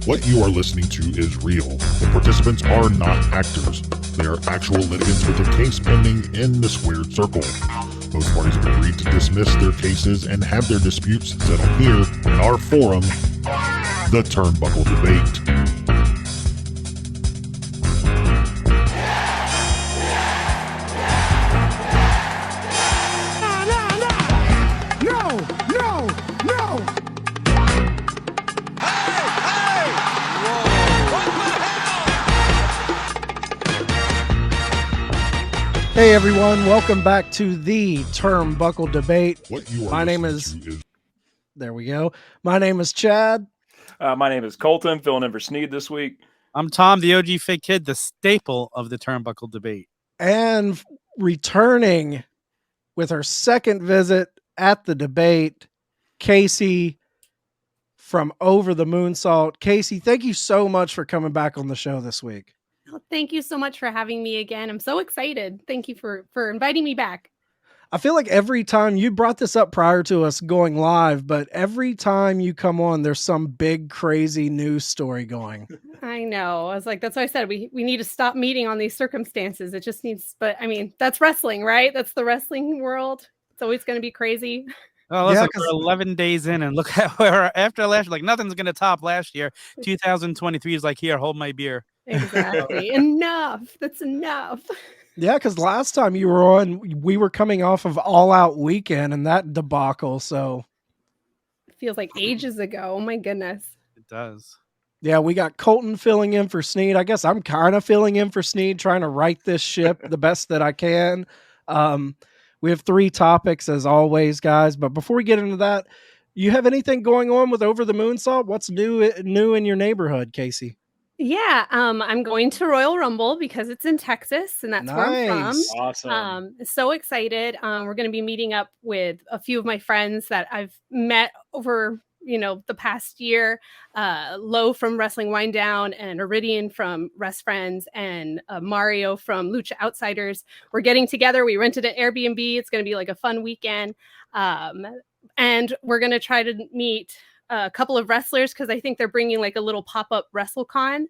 What you are listening to is real. The participants are not actors. They are actual litigants with a case pending in the squared circle. Both parties have agreed to dismiss their cases and have their disputes settled here in our forum, the Turnbuckle Debate. Hey everyone, welcome back to the Turnbuckle Debate. My name is there we go. My name is Chad. My name is Colton, filling in for Sneed this week. I'm Tom, the OG fake kid, the staple of the Turnbuckle Debate. And returning with her second visit at the debate, Kaycee from Overthemoonsault. Kaycee, thank you so much for coming back on the show this week. Oh, thank you so much for having me again. I'm so excited. Thank you for inviting me back. I feel like every time you brought this up prior to us going live, but every time you come on, there's some big, crazy news story going. I know. I was like, that's what I said. We need to stop meeting on these circumstances. It just needs, but I mean, that's wrestling, right? That's the wrestling world. It's always going to be crazy. Oh, listen, we're 11 days in, and look at where after last year, like nothing's going to top last year. 2023 is like, here, hold my beer. Exactly. Enough. That's enough. Yeah, because last time you were on, we were coming off of All Out Weekend and that debacle. So it feels like ages ago. Oh my goodness. It does. Yeah, we got Colton filling in for Sneed. I guess I'm kind of filling in for Sneed, trying to right this ship the best that I can. We have 3 topics as always, guys. But before we get into that, you have anything going on with Overthemoonsault? What's new in your neighborhood, Kaycee? Yeah, I'm going to Royal Rumble because it's in Texas, and that's where I'm from. Awesome. So excited. We're going to be meeting up with a few of my friends that I've met over, the past year. Lo from Wrestling Wind Down, and Iridian from Rest Friends, and Mario from Lucha Outsiders. We're getting together. We rented an Airbnb. It's going to be like a fun weekend. And we're going to try to meet a couple of wrestlers because I think they're bringing like a little pop-up WrestleCon,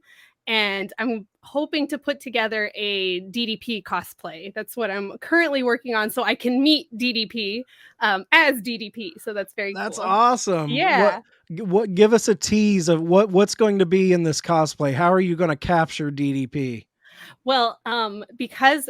and I'm hoping to put together a DDP cosplay. That's what I'm currently working on, so I can meet DDP as DDP. So that's very That's cool. awesome. Yeah. What give us a tease of what's going to be in this cosplay? How are you going to capture DDP? Well, because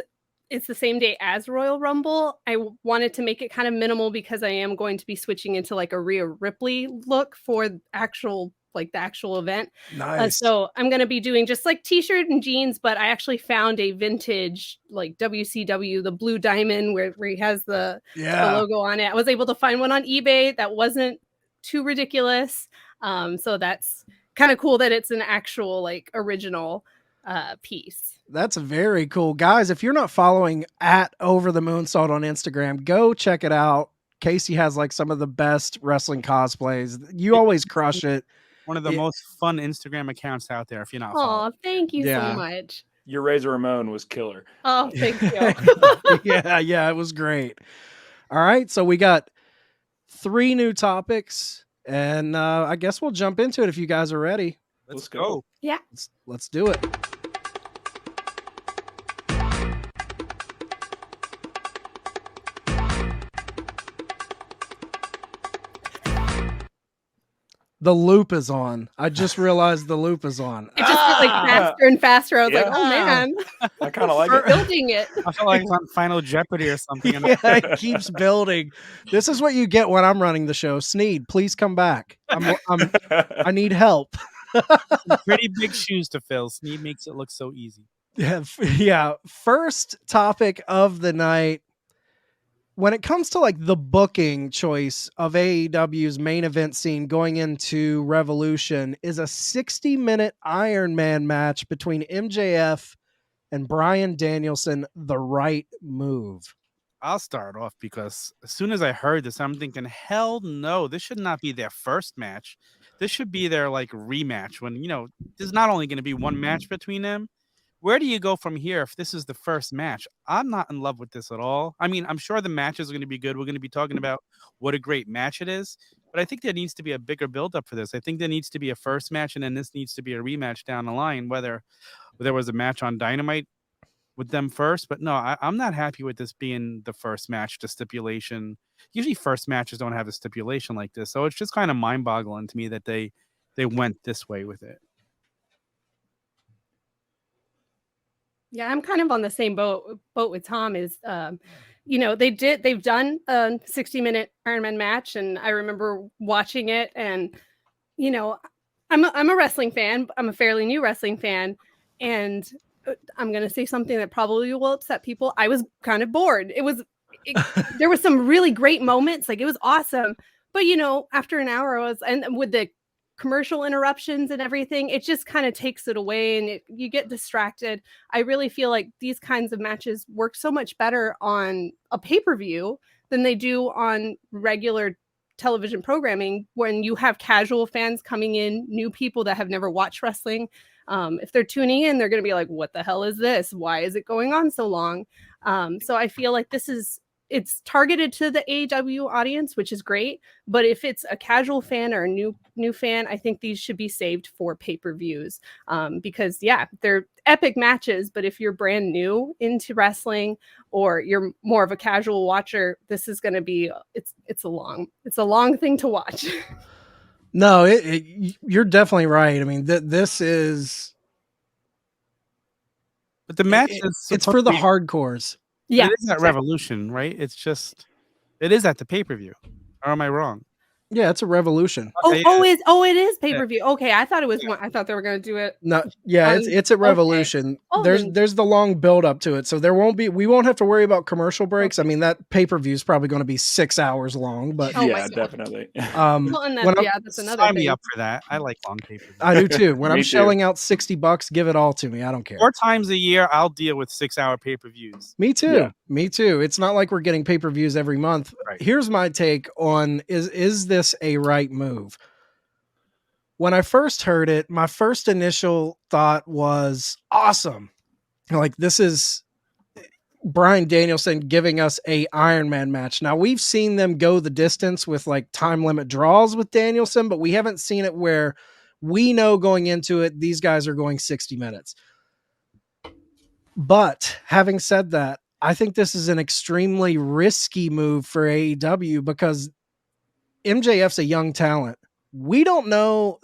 it's the same day as Royal Rumble, I wanted to make it kind of minimal because I am going to be switching into like a Rhea Ripley look for the actual event. Nice. So I'm going to be doing just like t-shirt and jeans, but I actually found a vintage like WCW, the blue diamond where he has the logo on it. I was able to find one on eBay that wasn't too ridiculous. So that's kind of cool that it's an actual like original piece. That's very cool. Guys, if you're not following at Overthemoonsault on Instagram, go check it out. Kaycee has like some of the best wrestling cosplays. You always crush it. One of the most fun Instagram accounts out there if you're not following. Oh, thank you so much. Your Razor Ramon was killer. Oh, thank you. Yeah, it was great. All right, so we got 3 new topics, and I guess we'll jump into it if you guys are ready. Let's go. Yeah. Let's do it. The loop is on. I just realized the loop is on. It just got like faster and faster. I was like, oh man. I kind of like it. Building it. I feel like it's on Final Jeopardy or something. Yeah, it keeps building. This is what you get when I'm running the show. Sneed, please come back. I need help. Pretty big shoes to fill. Sneed makes it look so easy. Yeah. First topic of the night. When it comes to like the booking choice of AEW's main event scene going into Revolution, is a 60-minute Iron Man match between MJF and Bryan Danielson the right move? I'll start off because as soon as I heard this, I'm thinking, hell no, this should not be their first match. This should be their like rematch when, there's not only going to be one match between them, where do you go from here if this is the first match? I'm not in love with this at all. I mean, I'm sure the matches are going to be good. We're going to be talking about what a great match it is. But I think there needs to be a bigger buildup for this. I think there needs to be a first match, and then this needs to be a rematch down the line, whether there was a match on Dynamite with them first. But no, I'm not happy with this being the first match, the stipulation. Usually first matches don't have a stipulation like this. So it's just kind of mind-boggling to me that they went this way with it. Yeah, I'm kind of on the same boat with Tom. Is they've done a 60-minute Iron Man match, and I remember watching it, and I'm a wrestling fan. I'm a fairly new wrestling fan, and I'm gonna say something that probably will upset people. I was kind of bored. There were some really great moments, like it was awesome, but after an hour, and with the commercial interruptions and everything, it just kind of takes it away, and you get distracted. I really feel like these kinds of matches work so much better on a pay-per-view than they do on regular television programming, when you have casual fans coming in, new people that have never watched wrestling. If they're tuning in, they're going to be like, what the hell is this? Why is it going on so long? So I feel like it's targeted to the AEW audience, which is great. But if it's a casual fan or a new fan, I think these should be saved for pay-per-views, because they're epic matches. But if you're brand new into wrestling, or you're more of a casual watcher, this is going to be it's a long thing to watch. No, you're definitely right. I mean, this is. But the match it's for the hardcores. Yeah, it is at Revolution, right? It is at the pay-per-view. Or am I wrong? Yeah, it's a Revolution. Okay, it is pay-per-view. Okay, I thought it was one. I thought they were going to do it. No, yeah, it's at Revolution. Okay. There's the long build up to it, so we won't have to worry about commercial breaks. Okay. I mean, that pay-per-view is probably going to be 6 hours long, but definitely. That's another sign thing. me up for that. I like long pay-per-view. I do too. When I'm shelling out $60, give it all to me. I don't care. 4 times a year, I'll deal with 6-hour pay-per-views. Me too. Yeah. Me too. It's not like we're getting pay-per-views every month. Right. Here's my take on is this a right move? When I first heard it, my first initial thought was awesome. Like, this is Bryan Danielson giving us a Iron Man match. Now, we've seen them go the distance with like time limit draws with Danielson, but we haven't seen it where we know going into it, these guys are going 60 minutes. But having said that, I think this is an extremely risky move for AEW, because MJF's a young talent. We don't know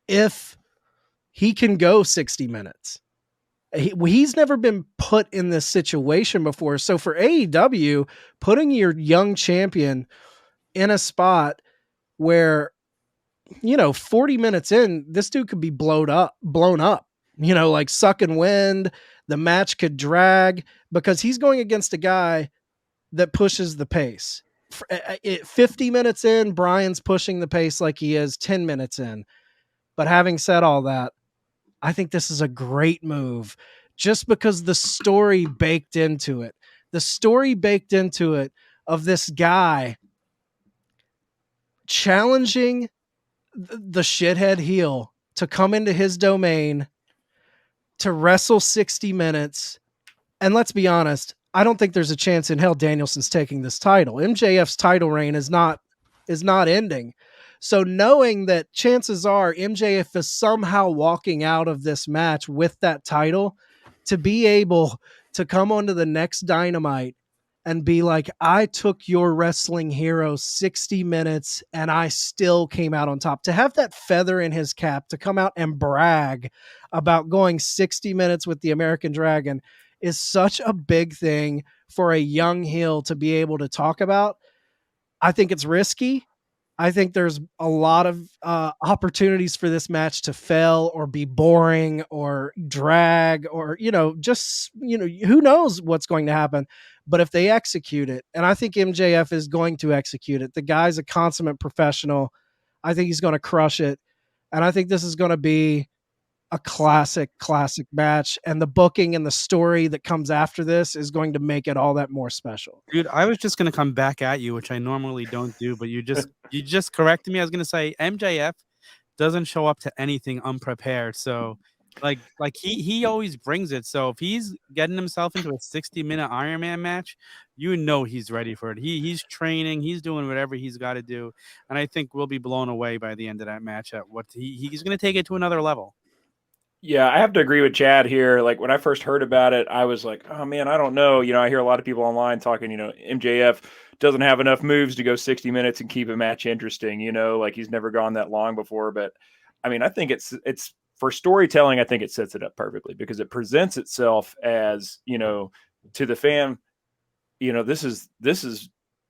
if he can go 60 minutes. He's never been put in this situation before. So for AEW, putting your young champion in a spot where, 40 minutes in, this dude could be blown up, like sucking wind. The match could drag, because he's going against a guy that pushes the pace. 50 minutes in, Bryan's pushing the pace like he is 10 minutes in. But having said all that, I think this is a great move, just because the story baked into it. The story baked into it of this guy challenging the shithead heel to come into his domain to wrestle 60 minutes. And let's be honest, I don't think there's a chance in hell Danielson's taking this title. MJF's title reign is not ending. So knowing that chances are MJF is somehow walking out of this match with that title, to be able to come onto the next Dynamite and be like, I took your wrestling hero 60 minutes and I still came out on top. To have that feather in his cap, to come out and brag about going 60 minutes with the American Dragon, is such a big thing for a young heel to be able to talk about. I think it's risky. I think there's a lot of opportunities for this match to fail or be boring or drag or, who knows what's going to happen. But if they execute it, and I think MJF is going to execute it, the guy's a consummate professional. I think he's going to crush it. And I think this is going to be a classic match, and the booking and the story that comes after this is going to make it all that more special. Dude, I was just going to come back at you, which I normally don't do, but you just corrected me. I was going to say MJF doesn't show up to anything unprepared. So Like he always brings it. So if he's getting himself into a 60-minute Iron Man match, you know he's ready for it. He's training, he's doing whatever he's got to do, and I think we'll be blown away by the end of that match at what he's going to take it to another level. Yeah, I have to agree with Chad here. Like when I first heard about it, I was like, oh man, I don't know. You know, I hear a lot of people online talking, you know, MJF doesn't have enough moves to go 60 minutes and keep a match interesting, you know, like he's never gone that long before. But I mean, I think it's for storytelling, I think it sets it up perfectly because it presents itself as, you know, to the fan, you know, this is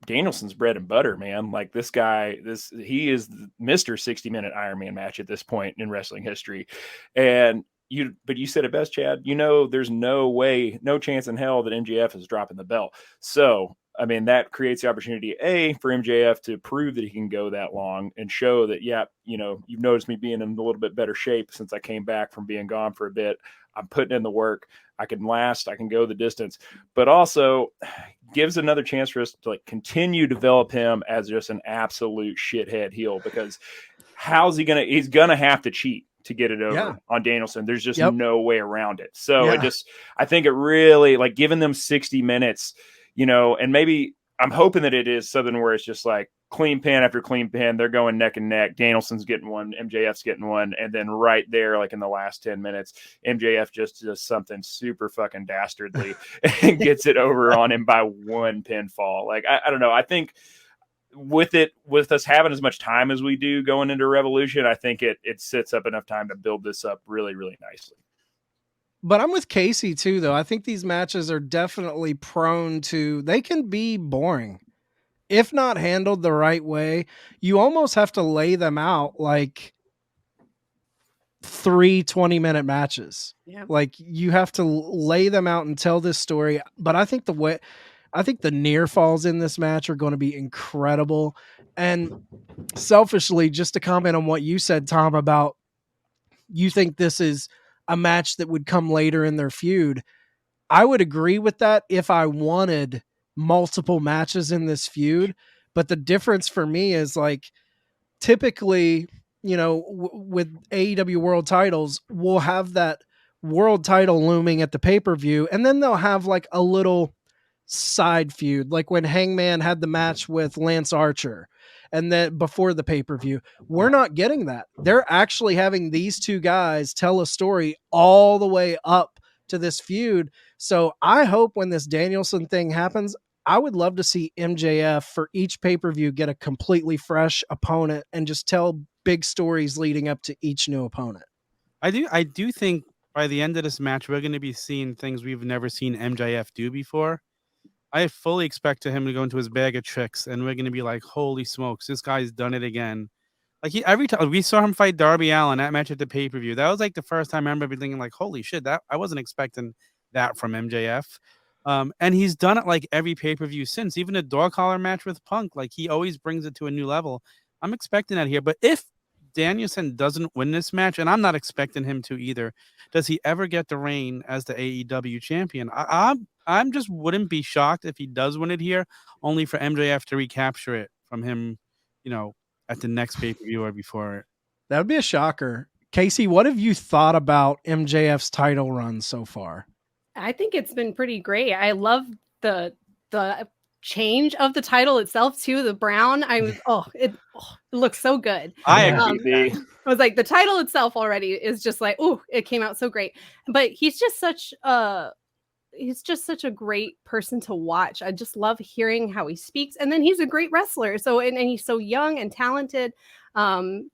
Danielson's bread and butter, man. Like this guy, he is Mr. 60-minute Iron Man match at this point in wrestling history. And but you said it best, Chad. You know, there's no way, no chance in hell that MJF is dropping the belt. So, I mean, that creates the opportunity, for MJF to prove that he can go that long and show that, yeah, you know, you've noticed me being in a little bit better shape since I came back from being gone for a bit. I'm putting in the work. I can last. I can go the distance. But also gives another chance for us to like continue to develop him as just an absolute shithead heel because how's he going to – he's going to have to cheat to get it over on Danielson. There's just no way around it. So I think it really like giving them 60 minutes, you know, and maybe I'm hoping that it is something where it's just like clean pin after clean pin. They're going neck and neck. Danielson's getting one, MJF's getting one. And then right there, like in the last 10 minutes, MJF just does something super fucking dastardly and gets it over on him by one pinfall. Like, I don't know. I think with us having as much time as we do going into Revolution, I think it sets up enough time to build this up really, really nicely. But I'm with Kaycee too, though. I think these matches are definitely prone to, they can be boring. If not handled the right way, you almost have to lay them out like 3 20-minute matches. Yeah. Like you have to lay them out and tell this story. But I think the near falls in this match are going to be incredible. And selfishly, just to comment on what you said, Tom, about you think this is a match that would come later in their feud. I would agree with that if I wanted multiple matches in this feud. But the difference for me is like typically, you know, with AEW world titles, we'll have that world title looming at the pay-per-view. And then they'll have like a little side feud, like when Hangman had the match with Lance Archer and then before the pay-per-view. We're not getting that. They're actually having these two guys tell a story all the way up to this feud. So I hope when this Danielson thing happens, I would love to see MJF for each pay-per-view get a completely fresh opponent and just tell big stories leading up to each new opponent. I do think by the end of this match, we're going to be seeing things we've never seen MJF do before. I fully expect him to go into his bag of tricks, and we're going to be like, holy smokes, this guy's done it again. Like every time we saw him fight Darby Allin, that match at the pay-per-view, that was like the first time I remember thinking like, holy shit, that I wasn't expecting that from MJF. And he's done it like every pay-per-view since, even a dog collar match with Punk. Like he always brings it to a new level. I'm expecting that here. But if Danielson doesn't win this match, and I'm not expecting him to either, does he ever get the reign as the AEW champion? I'm just wouldn't be shocked if he does win it here, only for MJF to recapture it from him, you know, at the next pay-per-view or before it. That would be a shocker. Kaycee, what have you thought about MJF's title run so far? I think it's been pretty great. I love the change of the title itself too. The brown, it looks so good. I agree. I was like, the title itself already is just like, it came out so great. But he's just such a great person to watch. I just love hearing how he speaks, and then he's a great wrestler. So and he's so young and talented.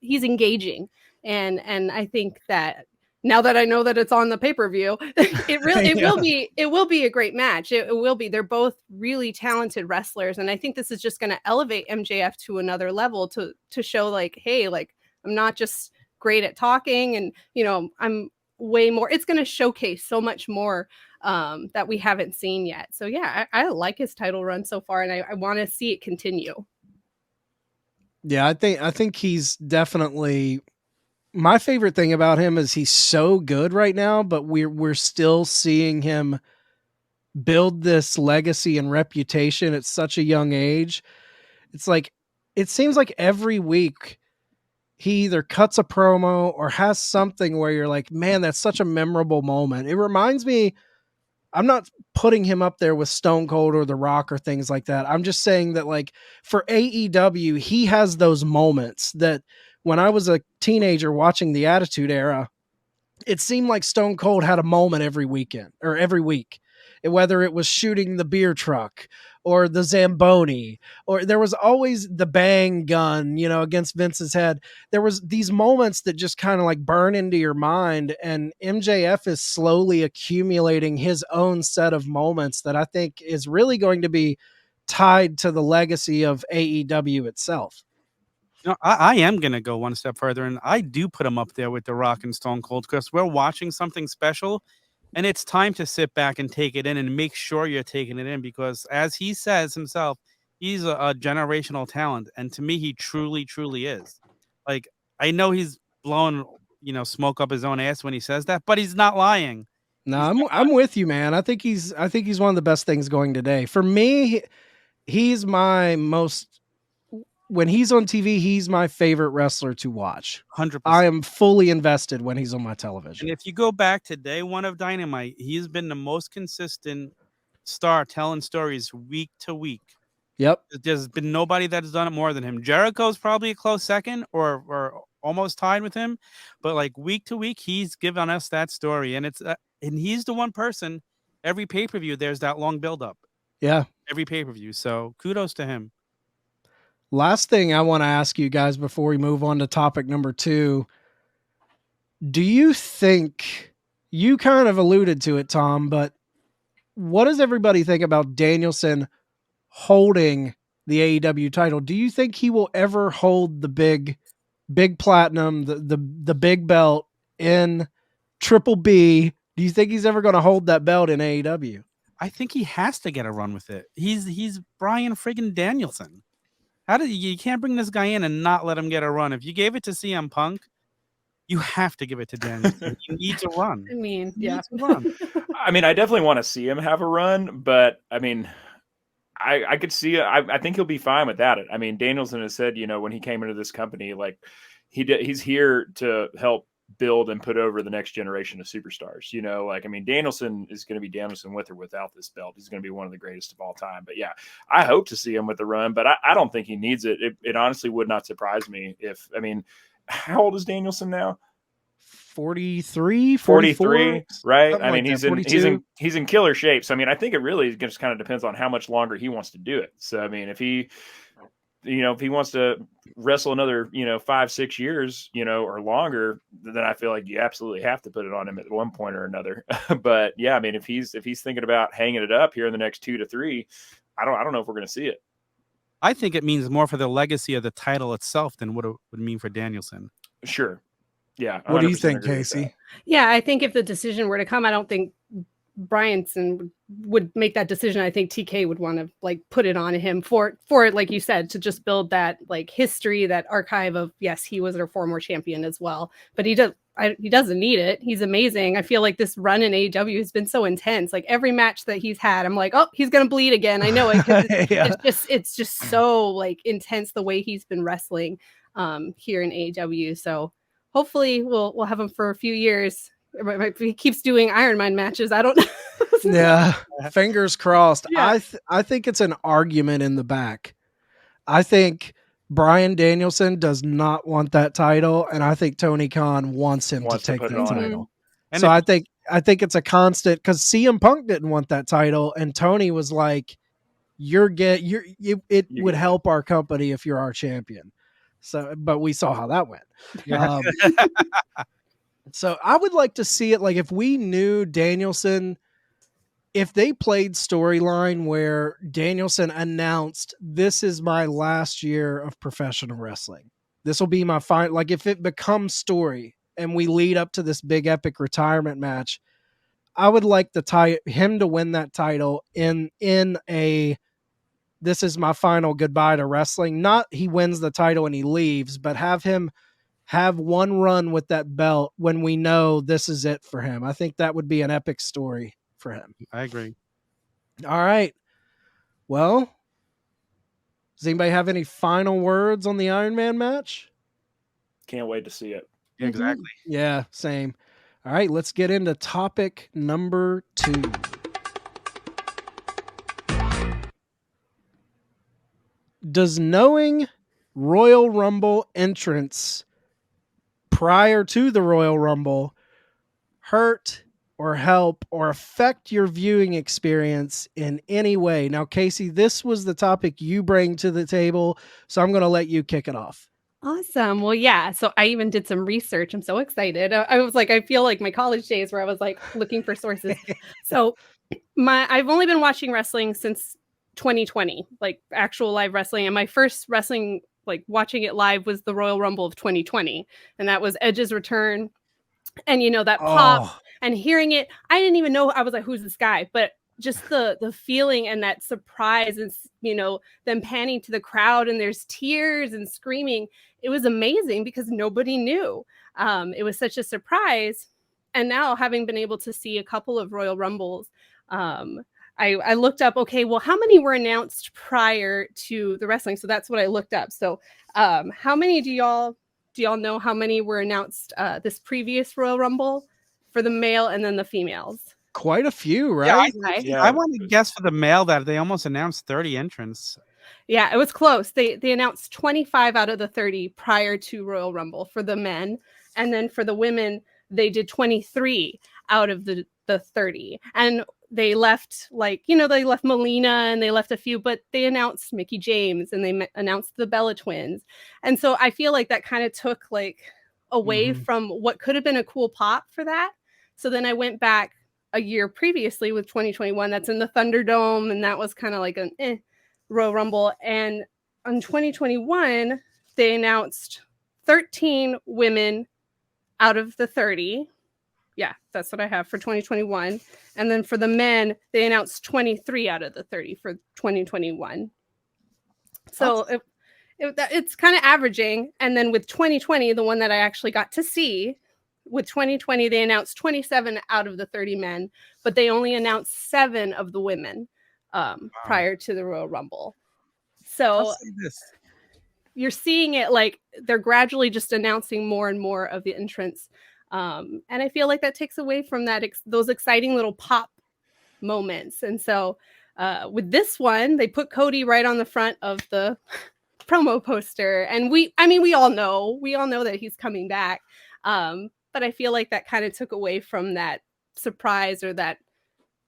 He's engaging, and I think that. Now that I know that it's on the pay-per-view, it will be a great match. It will be. They're both really talented wrestlers, and I think this is just going to elevate MJF to another level to show like, hey, like I'm not just great at talking, and you know I'm way more. It's going to showcase so much more that we haven't seen yet. So yeah, I like his title run so far, and I want to see it continue. Yeah, I think he's definitely. My favorite thing about him is he's so good right now, but we're still seeing him build this legacy and reputation at such a young age. It's like, it seems like every week he either cuts a promo or has something where you're like, man, that's such a memorable moment. It reminds me, I'm not putting him up there with Stone Cold or The Rock or things like that. I'm just saying that, like, for AEW, he has those moments that when I was a teenager watching the Attitude Era, it seemed like Stone Cold had a moment every weekend or every week, whether it was shooting the beer truck or the Zamboni, or there was always the bang gun, against Vince's head. There was these moments that just kind of like burn into your mind, and MJF is slowly accumulating his own set of moments that I think is really going to be tied to the legacy of AEW itself. I am going to go one step further, and I do put him up there with The Rock and Stone Cold because we're watching something special, and it's time to sit back and take it in and make sure you're taking it in because, as he says himself, he's a generational talent, and to me, he truly, truly is. Like, I know he's blowing, smoke up his own ass when he says that, but he's not lying. No, I'm with you, man. I think he's one of the best things going today. For me, he's my most, when he's on TV, he's my favorite wrestler to watch. 100%. I am fully invested when he's on my television. And if you go back to day one of Dynamite, he's been the most consistent star telling stories week to week. Yep. There's been nobody that's done it more than him. Jericho's probably a close second or almost tied with him. But like week to week, he's given us that story. And and he's the one person, every pay-per-view, there's that long buildup. Yeah. Every pay-per-view. So kudos to him. Last thing I want to ask you guys before we move on to topic number 2. Do you think, you kind of alluded to it, Tom, but what does everybody think about Danielson holding the AEW title? Do you think he will ever hold the big platinum, the big belt in Triple B? Do you think he's ever going to hold that belt in AEW? I think he has to get a run with it. He's Bryan friggin' Danielson. You can't bring this guy in and not let him get a run. If you gave it to CM Punk, you have to give it to Danielson. You need to run. I mean, yeah. I mean, I definitely want to see him have a run, but I mean, I could see it. I think he'll be fine without it. I mean, Danielson has said, when he came into this company, like he's here to help build and put over the next generation of superstars. I mean, Danielson is going to be Danielson with or without this belt. He's going to be one of the greatest of all time. But yeah, I hope to see him with the run, but I don't think he needs it. It honestly would not surprise me if, I mean, how old is Danielson now? 43, 43, right? Something I mean, like he's in killer shape. So I mean, I think it really just kind of depends on how much longer he wants to do it. So I mean, if he wants to wrestle another, 5-6 years, or longer, then I feel like you absolutely have to put it on him at one point or another. But yeah, I mean, if he's thinking about hanging it up here in the next 2 to 3, I don't know if we're going to see it. I think it means more for the legacy of the title itself than what it would mean for Danielson. Sure. Yeah. What do you think, Kaycee? Yeah, I think if the decision were to come, I don't think Bryanson would make that decision. I think TK would want to like put it on him for it, like you said, to just build that like history, that archive of, yes, he was our former champion as well. But he doesn't need it. He's amazing. I feel like this run in AEW has been so intense. Like every match that he's had, I'm like, oh, he's gonna bleed again. I know it. Yeah. It's just so like intense the way he's been wrestling here in AEW. So hopefully we'll have him for a few years. If he keeps doing Iron Man matches, I don't know. Yeah, fingers crossed. Yeah. I think it's an argument in the back. I think Bryan Danielson does not want that title, and I think Tony Khan wants him to take that title. And so I think it's a constant, because CM Punk didn't want that title, and Tony was like, it would help our company if you're our champion. So, but we saw how that went. So I would like to see it, like if we knew Danielson, if they played storyline where Danielson announced, this is my last year of professional wrestling. This will be my final, like if it becomes story and we lead up to this big epic retirement match, I would like him to win that title in a, this is my final goodbye to wrestling. Not he wins the title and he leaves, but have him have one run with that belt when we know this is it for him. I think that would be an epic story for him. I agree. All right. Well, does anybody have any final words on the Iron Man match? can't wait to see it. Yeah, exactly. Yeah, same. All right, let's get into topic number 2. Does knowing Royal Rumble entrants prior to the Royal Rumble hurt or help or affect your viewing experience in any way? Now, Kaycee, this was the topic you bring to the table, so I'm going to let you kick it off. Awesome. Well, yeah. So I even did some research. I'm so excited. I was like, I feel like my college days where I was like looking for sources. So I've only been watching wrestling since 2020, like actual live wrestling. And my first wrestling, like watching it live, was the Royal Rumble of 2020. And that was Edge's return. And, you know, that pop and hearing it, I didn't even know. I was like, who's this guy? But just the feeling and that surprise and, you know, them panning to the crowd and there's tears and screaming. It was amazing because nobody knew. It was such a surprise. And now, having been able to see a couple of Royal Rumbles, I looked up, okay, well, how many were announced prior to the wrestling? So that's what I looked up. So how many do y'all know how many were announced this previous Royal Rumble for the male and then the females? Quite a few, right? I want to guess for the male that they almost announced 30 entrants. Yeah, it was close. They announced 25 out of the 30 prior to Royal Rumble for the men. And then for the women, they did 23 out of the 30. And they left, like, you know, they left Melina and they left a few, but they announced Mickie James and they announced the Bella Twins. And so I feel like that kind of took like away from what could have been a cool pop for that. So then I went back a year previously with 2021. That's in the Thunderdome. And that was kind of like an Royal Rumble. And on 2021, they announced 13 women out of the 30. Yeah, that's what I have for 2021. And then for the men, they announced 23 out of the 30 for 2021. So it's kind of averaging. And then with 2020, the one that I actually got to see, with 2020, they announced 27 out of the 30 men, but they only announced 7 of the women prior to the Royal Rumble. So you're seeing it like they're gradually just announcing more and more of the entrants. And I feel like that takes away from that those exciting little pop moments. And so with this one, they put Cody right on the front of the promo poster. And we all know that he's coming back. But I feel like that kind of took away from that surprise or that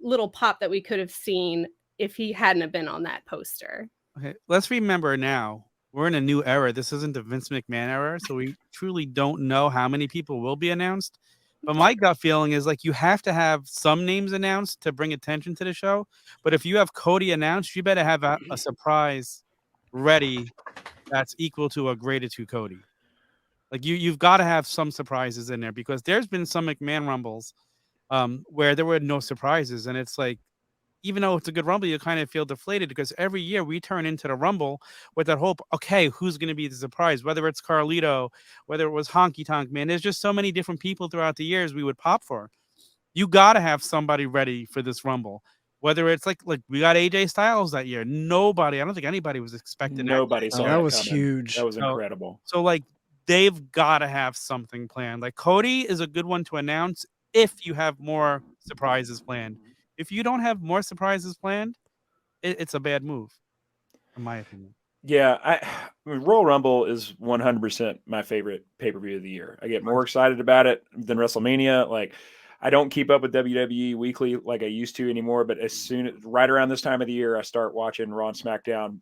little pop that we could have seen if he hadn't have been on that poster. Okay, let's remember now, we're in a new era. This isn't the Vince McMahon era, so we truly don't know how many people will be announced. But my gut feeling is like you have to have some names announced to bring attention to the show. But if you have Cody announced, you better have a surprise ready that's equal to a graded to Cody. Like you've got to have some surprises in there because there's been some McMahon Rumbles where there were no surprises. And it's like, even though it's a good Rumble, you kind of feel deflated because every year we turn into the Rumble with that hope, okay, who's going to be the surprise? Whether it's Carlito, whether it was Honky Tonk Man, there's just so many different people throughout the years we would pop for. You got to have somebody ready for this Rumble. Whether it's like we got AJ Styles that year. Nobody, I don't think anybody was expecting Nobody saw that was coming. huge. That was incredible. So like they've got to have something planned. Like Cody is a good one to announce if you have more surprises planned. If you don't have more surprises planned, it's a bad move, in my opinion. Yeah, I mean, Royal Rumble is 100% my favorite pay-per-view of the year. I get more excited about it than WrestleMania. Like, I don't keep up with WWE weekly like I used to anymore, but right around this time of the year, I start watching Raw and SmackDown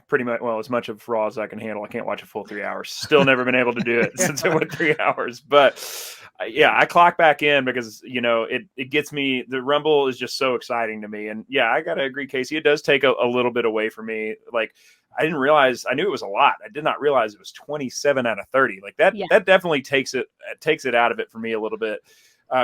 pretty much, well, as much of Raw as I can handle. I can't watch a full 3 hours. Still never been able to do it since it went 3 hours. But yeah, I clock back in because, you know, it gets me. The Rumble is just so exciting to me. And yeah, I got to agree, Kaycee. It does take a little bit away from me. Like, I didn't realize, I knew it was a lot. I did not realize it was 27 out of 30. Like that definitely takes it out of it for me a little bit.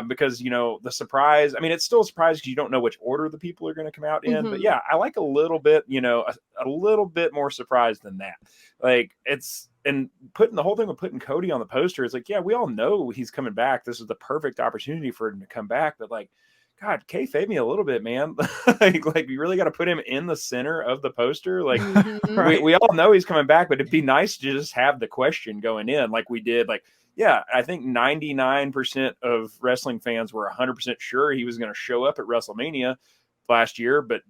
Because, you know, the surprise, I mean, it's still a surprise because you don't know which order the people are going to come out in. But yeah, I like a little bit, you know, a little bit more surprise than that. Like and putting the whole thing with putting Cody on the poster is like, yeah, we all know he's coming back. This is the perfect opportunity for him to come back. But like, God, kayfabe me a little bit, man. like you really got to put him in the center of the poster. Like Right. we all know he's coming back, but it'd be nice to just have the question going in like we did. Like, yeah, I think 99% of wrestling fans were 100% sure he was going to show up at WrestleMania last year, but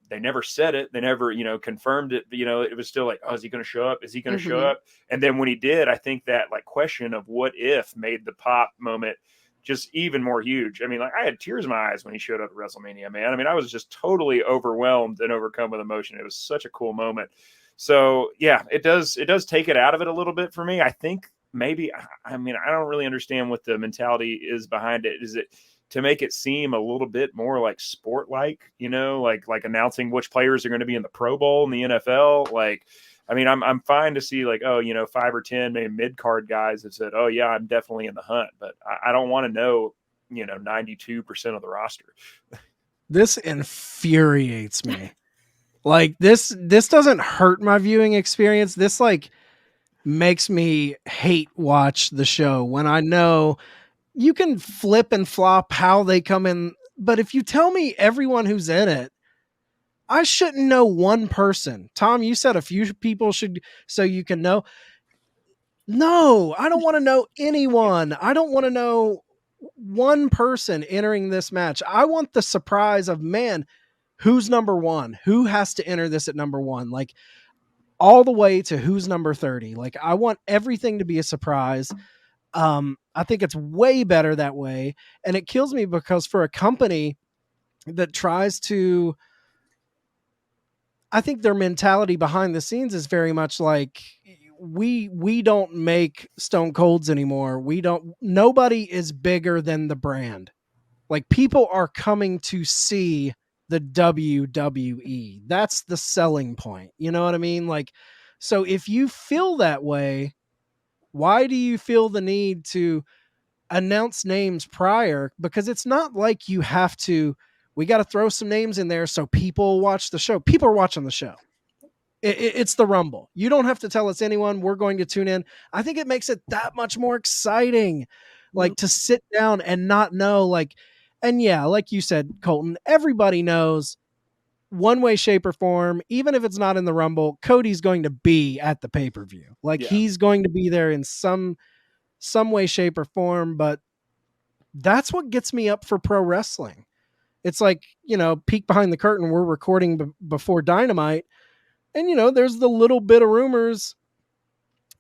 they never said it. They never, confirmed it. It was still like, oh, is he going to show up? Is he going to show up? And then when he did, I think that like question of what if made the pop moment just even more huge. I mean, like I had tears in my eyes when he showed up at WrestleMania, man. I mean, I was just totally overwhelmed and overcome with emotion. It was such a cool moment. So yeah, it does take it out of it a little bit for me. I think maybe, I mean, I don't really understand what the mentality is behind it. Is it to make it seem a little bit more like sport-like, like announcing which players are going to be in the Pro Bowl in the NFL? Like, I mean, I'm fine to see like, 5 or 10 maybe mid-card guys that said, oh yeah, I'm definitely in the hunt, but I don't want to know, 92% of the roster. This infuriates me. Like this doesn't hurt my viewing experience. This like makes me hate watch the show when I know you can flip and flop how they come in. But if you tell me everyone who's in it, I shouldn't know one person. Tom, you said a few people should, so you can know. No, I don't want to know anyone. I don't want to know one person entering this match. I want the surprise of, man, who's number one? Who has to enter this at number one? Like all the way to who's number 30. Like I want everything to be a surprise. I think it's way better that way. And it kills me because for a company that tries to, I think their mentality behind the scenes is very much like we don't make Stone Colds anymore. Nobody is bigger than the brand. Like people are coming to see the WWE. That's the selling point. You know what I mean? Like, so if you feel that way, why do you feel the need to announce names prior? Because it's not like you have to, we got to throw some names in there so people watch the show. People are watching the show. It's the Rumble. You don't have to tell us anyone. We're going to tune in. I think it makes it that much more exciting, like to sit down and not know, like, and yeah, like you said, Colton, everybody knows one way, shape, or form, even if it's not in the Rumble, Cody's going to be at the pay-per-view. Like he's going to be there in some way, shape, or form. But that's what gets me up for pro wrestling. It's like, peek behind the curtain. We're recording before Dynamite. And, there's the little bit of rumors.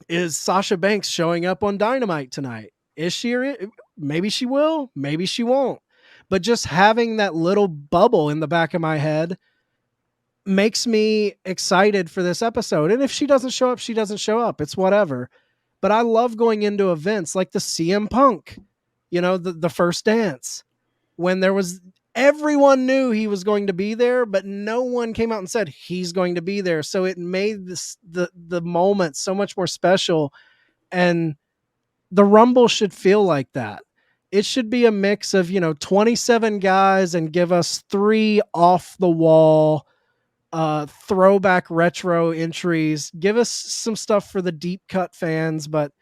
Is Sasha Banks showing up on Dynamite tonight? Is she? Maybe she will. Maybe she won't. But just having that little bubble in the back of my head makes me excited for this episode. And if she doesn't show up, she doesn't show up. It's whatever. But I love going into events like the CM Punk, the first dance, when there was, everyone knew he was going to be there, but no one came out and said he's going to be there. So it made the moment so much more special. And the Rumble should feel like that. It should be a mix of, 27 guys and give us 3 off the wall, throwback retro entries. Give us some stuff for the deep cut fans. But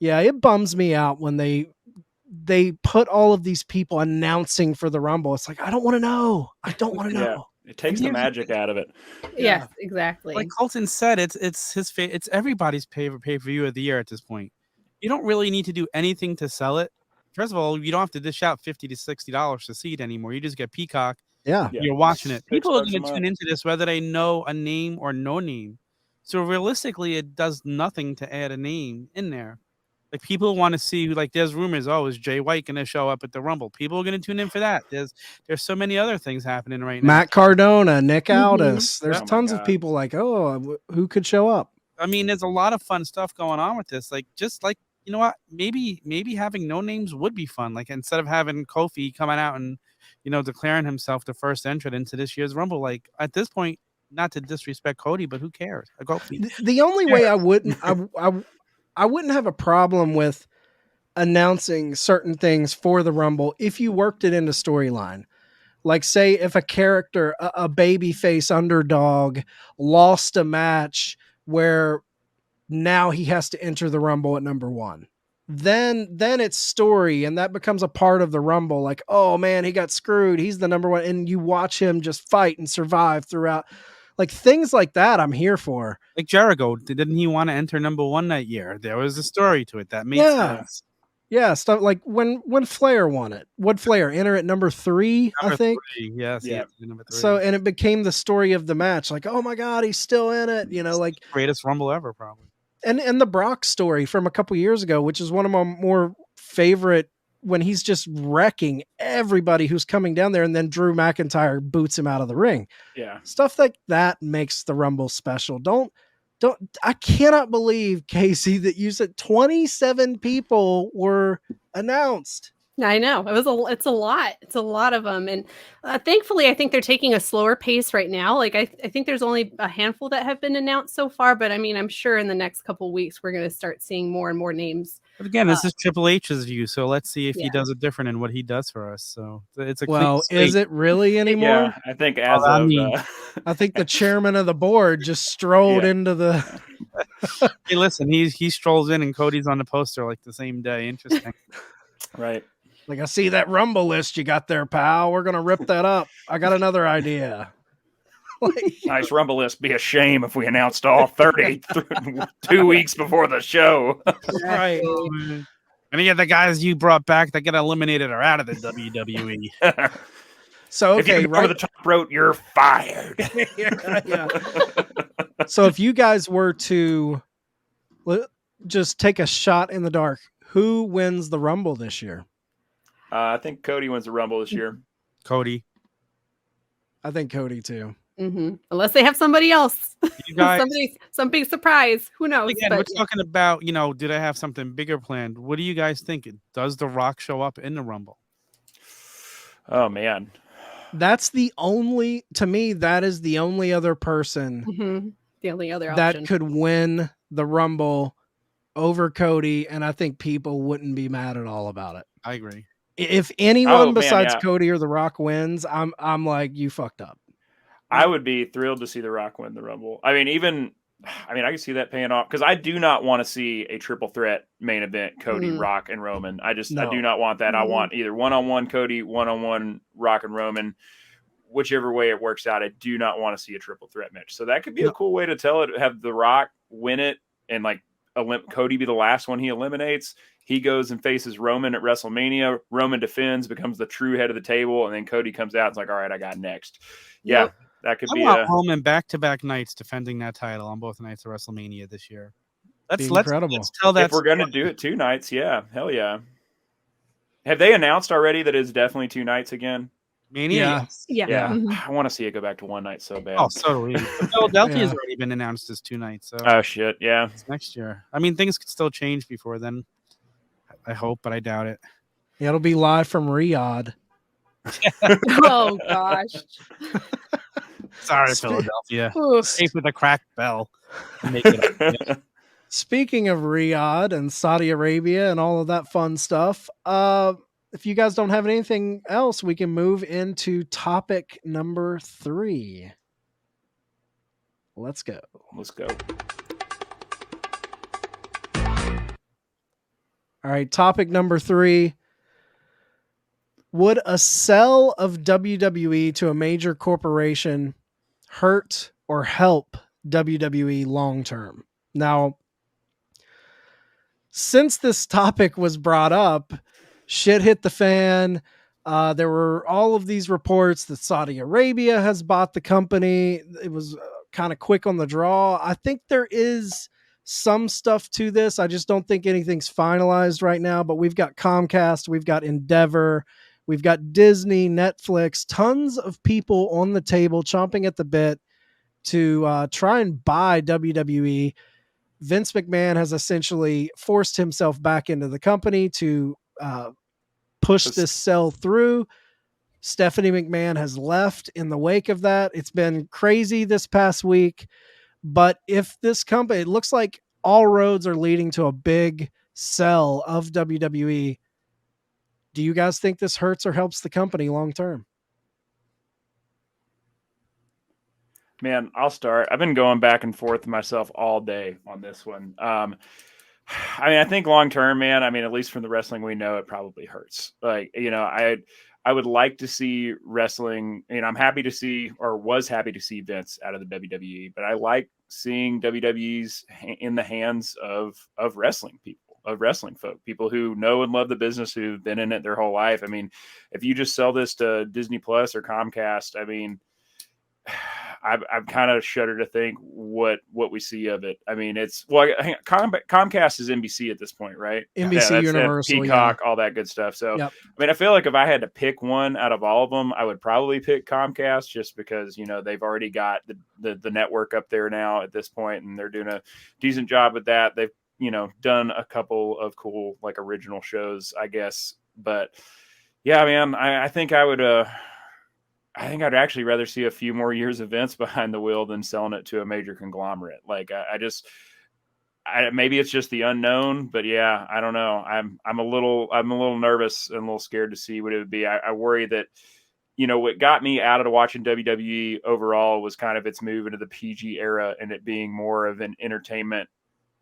yeah, it bums me out when they put all of these people announcing for the Rumble. It's like, I don't want to know. I don't want to know. Yeah, it takes the magic out of it. Yes, exactly. Like Colton said, it's everybody's pay-per-view of the year at this point. You don't really need to do anything to sell it. First of all, you don't have to dish out $50 to $60 to see it anymore. You just get Peacock. Yeah. You're watching it. People are $6 going to tune into this whether they know a name or no name. So realistically, it does nothing to add a name in there. Like people want to see, like there's rumors, is Jay White going to show up at the Rumble? People are going to tune in for that. There's so many other things happening right now. Matt Cardona, Nick Aldis. There's Oh tons of people like, who could show up? I mean, there's a lot of fun stuff going on with this. Like, just like, you know what? Maybe having no names would be fun. Like instead of having Kofi coming out and, declaring himself the first entrant into this year's Rumble. Like at this point, not to disrespect Cody, but who cares? Kofi. The only way I wouldn't have a problem with announcing certain things for the Rumble if you worked it into storyline. Like say if a character, a babyface underdog lost a match where now he has to enter the Rumble at number 1. then it's story, and that becomes a part of the Rumble. Like, oh man, he got screwed. He's the number one, and you watch him just fight and survive throughout. Like things like that, I'm here for. Like Jericho, didn't he want to enter number 1 that year? There was a story to it that made sense. Yeah, stuff like when Flair won it. Would Flair enter at number 3? Number I think. 3, yes, Yeah. number 3. So, and it became the story of the match. Like, oh my God, he's still in it. You know, like greatest Rumble ever, probably. And the Brock story from a couple years ago, which is one of my more favorite, when he's just wrecking everybody who's coming down there, and then Drew McIntyre boots him out of the ring. Yeah. Stuff like that makes the Rumble special. I cannot believe, Kaycee, that you said 27 people were announced. I know it's a lot of them, and thankfully I think they're taking a slower pace right now. Like I think there's only a handful that have been announced so far, but I mean I'm sure in the next couple of weeks we're going to start seeing more and more names. But again, this is Triple H's view, so let's see if he does it different in what he does for us. So it's a is it really anymore? Yeah, I think I think the chairman of the board just strolled into the. Hey, listen, he strolls in and Cody's on the poster like the same day. Interesting, right? Like, I see that Rumble list you got there, pal. We're gonna rip that up. I got another idea. Nice Rumble list. Be a shame if we announced all 30 2 weeks before the show. Right. And yeah, the guys you brought back that get eliminated are out of the WWE. So if you over the top rope, you're fired. yeah. So if you guys were to just take a shot in the dark, who wins the Rumble this year? I think Cody wins the Rumble this year. Cody. I think Cody too. Mm-hmm. Unless they have somebody else. You guys, some big surprise. Who knows? Again, we're talking about, did I have something bigger planned? What do you guys think? Does The Rock show up in the Rumble? Oh, man. That's to me, that is the only other person the only other option that could win the Rumble over Cody, and I think people wouldn't be mad at all about it. I agree. If anyone besides Cody or The Rock wins, I'm like, you fucked up. I would be thrilled to see The Rock win the Rumble. I mean, I can see that paying off because I do not want to see a triple threat main event, Cody, Rock, and Roman. I do not want that. I want either one-on-one Cody, one-on-one Rock and Roman. Whichever way it works out, I do not want to see a triple threat match. So that could be a cool way to tell it. Have The Rock win it and like Cody be the last one he eliminates. He goes and faces Roman at WrestleMania. Roman defends, becomes the true head of the table, and then Cody comes out and is like, all right, I got next. Yeah. Yep. That could be Roman back-to-back nights defending that title on both nights of WrestleMania this year. Let's tell that. If we're going to do it 2 nights, yeah. Hell yeah. Have they announced already that it's definitely 2 nights again? Mania? Yeah. Mm-hmm. I want to see it go back to 1 night so bad. Oh, so do we. Philadelphia's already been announced as 2 nights. So. Oh, shit, yeah. It's next year. I mean, things could still change before then. I hope, but I doubt it. Yeah, it'll be live from Riyadh. Oh, gosh. Sorry, Philadelphia. Safe with a cracked bell. Make it up. Speaking of Riyadh and Saudi Arabia and all of that fun stuff, if you guys don't have anything else, we can move into topic number 3. Let's go. All right, topic number 3. Would a sell of WWE to a major corporation hurt or help WWE long term? Now, since this topic was brought up, shit hit the fan. There were all of these reports that Saudi Arabia has bought the company. It was kind of quick on the draw. I think there is some stuff to this. I just don't think anything's finalized right now, but we've got Comcast, we've got Endeavor, we've got Disney, Netflix, tons of people on the table chomping at the bit to try and buy WWE. Vince McMahon has essentially forced himself back into the company to push this sell through. Stephanie McMahon has left in the wake of that. It's been crazy this past week. But if this company, it looks like all roads are leading to a big sell of WWE. Do you guys think this hurts or helps the company long term? Man, I'll start. I've been going back and forth myself all day on this one. I mean, I think long term, man, I mean, at least from the wrestling we know, it probably hurts. Like, I would like to see wrestling, I'm happy to see, or was happy to see Vince out of the WWE, but I like seeing WWE's in the hands of wrestling people, of wrestling folk, people who know and love the business, who've been in it their whole life. I mean, if you just sell this to Disney Plus or Comcast, I mean, I've kind of shudder to think what we see of it. I mean, Comcast is NBC at this point, right? NBC, Yeah, that's Universal, Peacock, all that good stuff. So, Yep. I mean, I feel like if I had to pick one out of all of them, I would probably pick Comcast, just because they've already got the network up there now at this point, and they're doing a decent job with that. They've done a couple of cool like original shows, I guess. But yeah, man, I think I'd actually rather see a few more years of Vince behind the wheel than selling it to a major conglomerate. Like maybe it's just the unknown, but yeah, I don't know. I'm a little nervous and a little scared to see what it would be. I worry that, what got me out of watching WWE overall was kind of its move into the PG era and it being more of an entertainment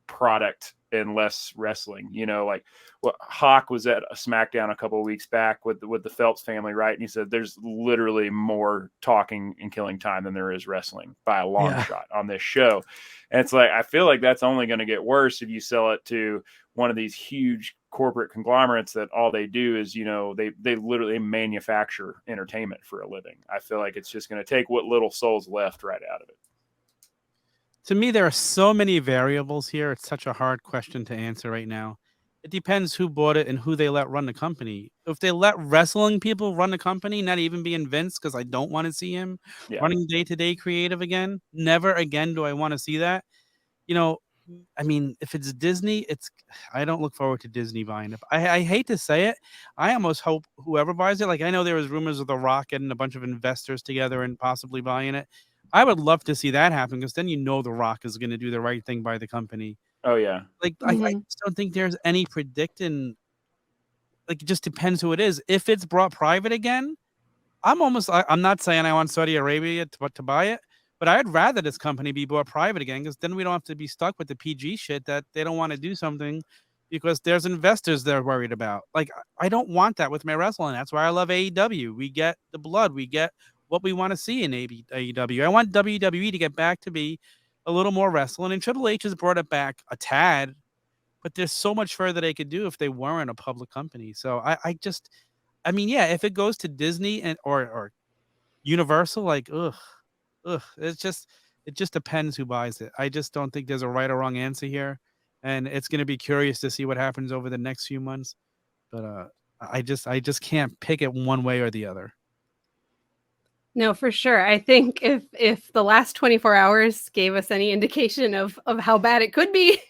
product and less wrestling. Like what Hawk was at a SmackDown a couple of weeks back with the Phelps family, right? And he said there's literally more talking and killing time than there is wrestling by a long shot on this show. And it's like, I feel like that's only going to get worse if you sell it to one of these huge corporate conglomerates that all they do is, they literally manufacture entertainment for a living. I feel like it's just going to take what little soul's left right out of it. To me, there are so many variables here. It's such a hard question to answer right now. It depends who bought it and who they let run the company. If they let wrestling people run the company, not even being Vince, because I don't want to see him running day-to-day creative again. Never again do I want to see that. I mean, if it's Disney, I don't look forward to Disney buying it. I hate to say it. I almost hope whoever buys it, like I know there was rumors of The Rock getting a bunch of investors together and possibly buying it. I would love to see that happen, because then The Rock is going to do the right thing by the company. Oh, yeah. Like, I just don't think there's any predicting. Like, it just depends who it is. If it's brought private again, I'm not saying I want Saudi Arabia to buy it, but I'd rather this company be brought private again, because then we don't have to be stuck with the PG shit that they don't want to do something because there's investors they're worried about. Like, I don't want that with my wrestling. That's why I love AEW. We get the blood. We get what we want to see in AEW. I want WWE to get back to be a little more wrestling, and Triple H has brought it back a tad, but there's so much further they could do if they weren't a public company. So I mean, yeah, if it goes to Disney and or Universal, like, it just depends who buys it. I just don't think there's a right or wrong answer here, and it's going to be curious to see what happens over the next few months. But I just can't pick it one way or the other. No, for sure. I think if the last 24 hours gave us any indication of how bad it could be,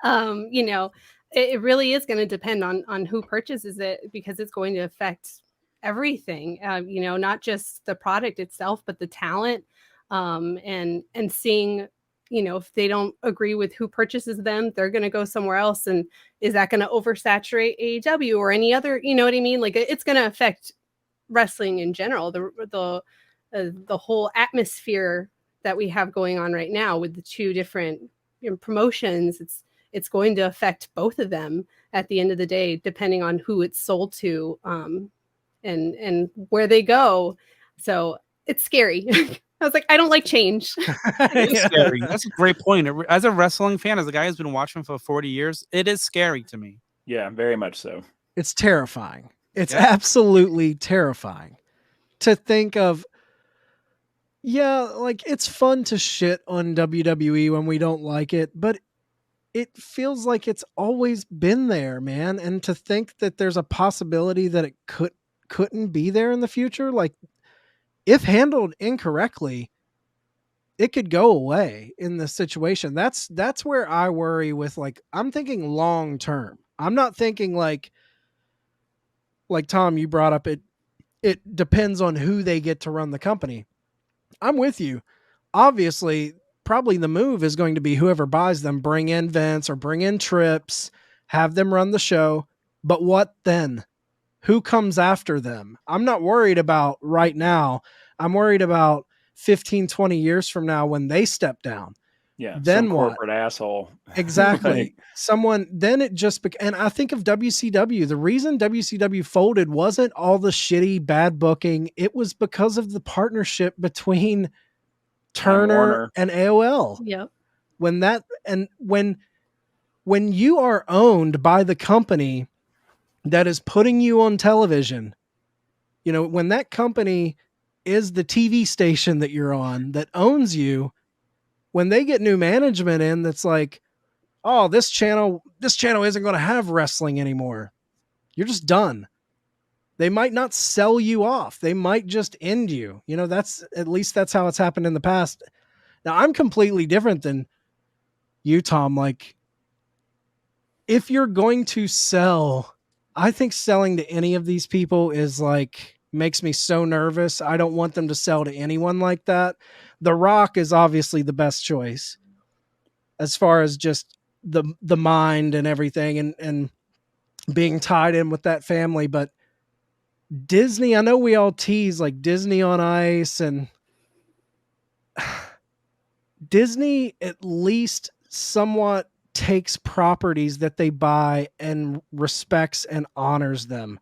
it really is going to depend on who purchases it, because it's going to affect everything, not just the product itself, but the talent, and seeing, if they don't agree with who purchases them, they're going to go somewhere else. And is that going to oversaturate AEW or any other, you know what I mean? Like, it's going to affect wrestling in general, the whole atmosphere that we have going on right now with the two different promotions. It's going to affect both of them at the end of the day, depending on who it's sold to, and where they go. So it's scary. I was like, I don't like change. It's scary. That's a great point. As a wrestling fan, as a guy who's been watching for 40 years, it is scary to me. Yeah, very much so. It's terrifying. It's absolutely terrifying to think of. Yeah, like, it's fun to shit on WWE when we don't like it, but it feels like it's always been there, man. And to think that there's a possibility that it couldn't be there in the future, like, if handled incorrectly, it could go away in this situation. That's where I worry with, like, I'm thinking long term. I'm not thinking like Tom, you brought up, it depends on who they get to run the company. I'm with you. Obviously, probably the move is going to be whoever buys them, bring in Vince or bring in Trips, have them run the show. But what then? Who comes after them? I'm not worried about right now. I'm worried about 15, 20 years from now when they step down. Yeah. Then some what? corporate asshole. Exactly. Like, Someone, then it just, and I think of WCW. The reason WCW folded wasn't all the shitty, bad booking. It was because of the partnership between Turner Warner. and AOL. Yep. When you are owned by the company that is putting you on television, when that company is the TV station that you're on that owns you, when they get new management in that's like, oh, this channel isn't going to have wrestling anymore, you're just done. They might not sell you off. They might just end you. That's how it's happened in the past. Now, I'm completely different than you, Tom. Like, if you're going to sell, I think selling to any of these people is like, makes me so nervous. I don't want them to sell to anyone like that. The Rock is obviously the best choice as far as just the mind and everything and being tied in with that family. But Disney, I know we all tease like Disney on Ice, and Disney at least somewhat takes properties that they buy and respects and honors them.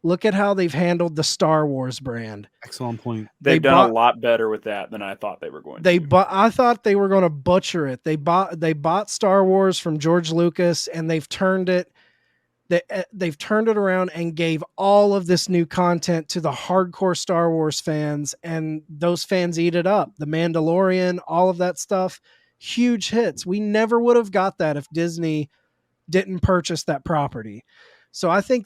Look at how they've handled the Star Wars brand. Excellent point. They've done a lot better with that than I thought they were going to. I thought they were going to butcher it. They bought Star Wars from George Lucas, and they've turned it around and gave all of this new content to the hardcore Star Wars fans, and those fans eat it up. The Mandalorian, all of that stuff, huge hits. We never would have got that if Disney didn't purchase that property. So I think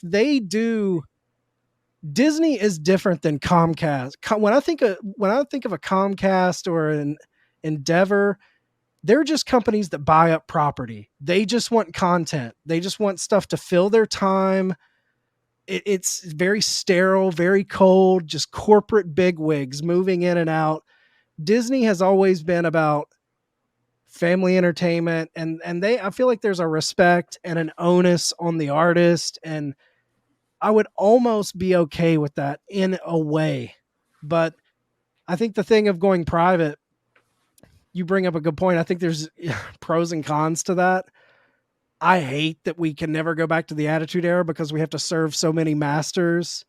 Disney is different than Comcast. When I think of a Comcast or an Endeavor, they're just companies that buy up property. They just want content. They just want stuff to fill their time. It's very sterile, very cold, just corporate bigwigs moving in and out. Disney has always been about family entertainment, and I feel like there's a respect and an onus on the artist, and I would almost be okay with that in a way. But I think the thing of going private, you bring up a good point. I think there's pros and cons to that. I hate that we can never go back to the Attitude Era because we have to serve so many masters